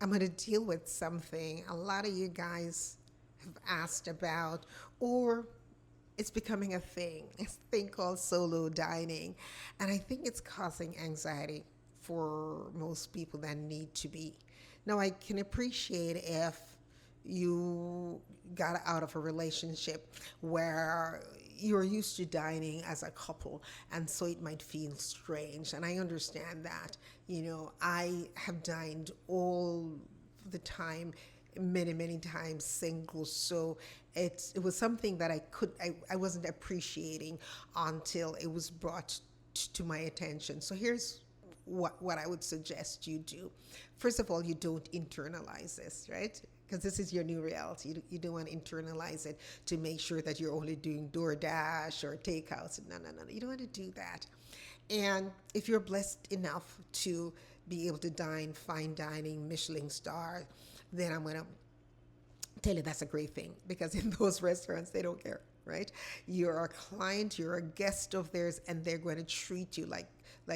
I'm going to deal with something a lot of you guys have asked about, or it's becoming a thing. It's a thing called solo dining. And I think it's causing anxiety for most people that need to be. Now, I can appreciate if you got out of a relationship where you're used to dining as a couple, and so it might feel strange, and I understand that. I have dined all the time, many times single, so it was something that I wasn't appreciating until it was brought to my attention. So here's what I would suggest you do. First of all, you don't internalize this, right? Because this is your new reality. You don't want to internalize it to make sure that you're only doing DoorDash or takeouts. No. You don't want to do that. And if you're blessed enough to be able to dine fine dining, Michelin star, then I'm going to tell you that's a great thing, because in those restaurants they don't care, right? You're a client, you're a guest of theirs, and they're going to treat you like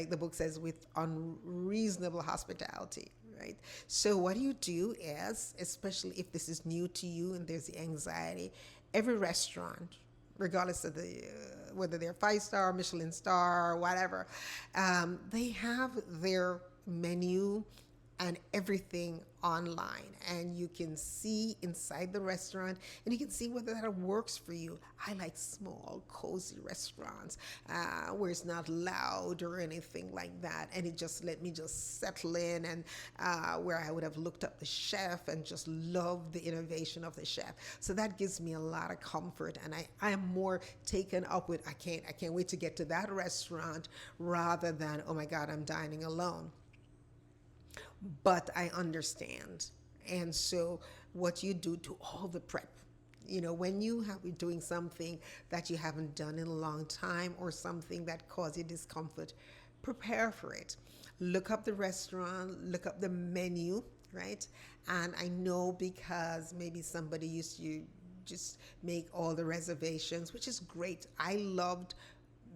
the book says, with unreasonable hospitality, right? So what you do is, especially if this is new to you and there's the anxiety, every restaurant, regardless of whether they're 5 star, Michelin star, or whatever, they have their menu and everything online, and you can see inside the restaurant, and you can see whether that works for you. I like small cozy restaurants where it's not loud or anything like that, and it just let me just settle in, and where I would have looked up the chef and just loved the innovation of the chef. So that gives me a lot of comfort, and I am more taken up with I can't wait to get to that restaurant, rather than, oh my god, I'm dining alone. But I understand. And so, what you do all the prep. When you have been doing something that you haven't done in a long time, or something that causes you discomfort, prepare for it. Look up the restaurant, look up the menu, right? And I know, because maybe somebody used to just make all the reservations, which is great. I loved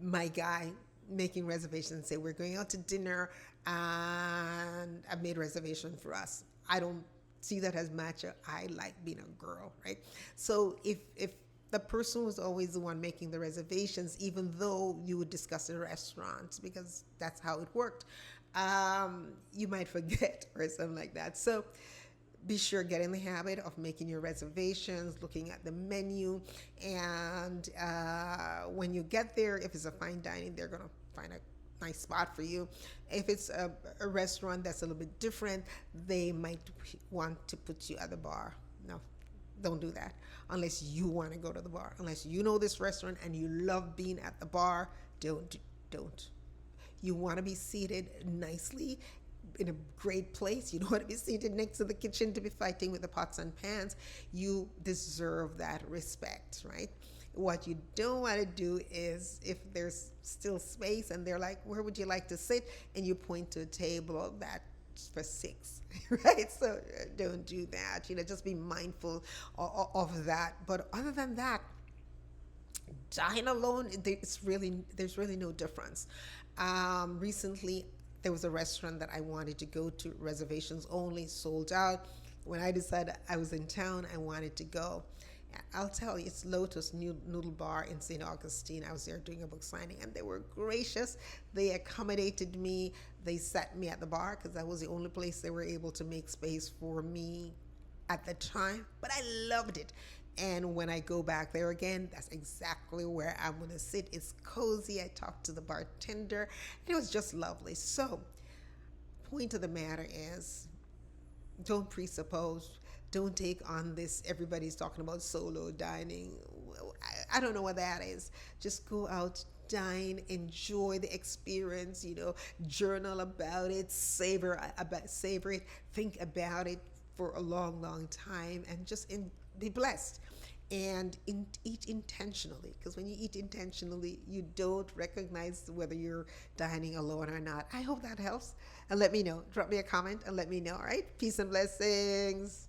my guy making reservations and say, we're going out to dinner and I've made a reservation for us. I don't see that as macho. I like being a girl, right? So if the person was always the one making the reservations, even though you would discuss the restaurant, because that's how it worked, you might forget or something like that. So be sure, get in the habit of making your reservations, looking at the menu, and when you get there, if it's a fine dining, they're gonna find a nice spot for you. If it's a restaurant that's a little bit different, they might want to put you at the bar. No, don't do that unless you want to go to the bar. Unless you know this restaurant and you love being at the bar, don't. You want to be seated nicely in a great place. You don't want to be seated next to the kitchen to be fighting with the pots and pans. You deserve that respect, right? What you don't want to do is, if there's still space and they're like, where would you like to sit? And you point to a table that's for six, right? So don't do that. Just be mindful of that. But other than that, dine alone, there's really no difference. Recently, there was a restaurant that I wanted to go to, reservations only, sold out. When I decided I was in town, I wanted to go. I'll tell you, it's Lotus Noodle Bar in St. Augustine. I was there doing a book signing, and they were gracious. They accommodated me. They sat me at the bar because that was the only place they were able to make space for me at the time. But I loved it. And when I go back there again, that's exactly where I'm going to sit. It's cozy. I talked to the bartender, and it was just lovely. So, point of the matter is, don't presuppose. Don't take on this. Everybody's talking about solo dining. I don't know what that is. Just go out, dine, enjoy the experience. Journal about it, savor it, think about it for a long time, and just be blessed. And eat intentionally, because when you eat intentionally, you don't recognize whether you're dining alone or not. I hope that helps. And let me know. Drop me a comment and let me know. All right. Peace and blessings.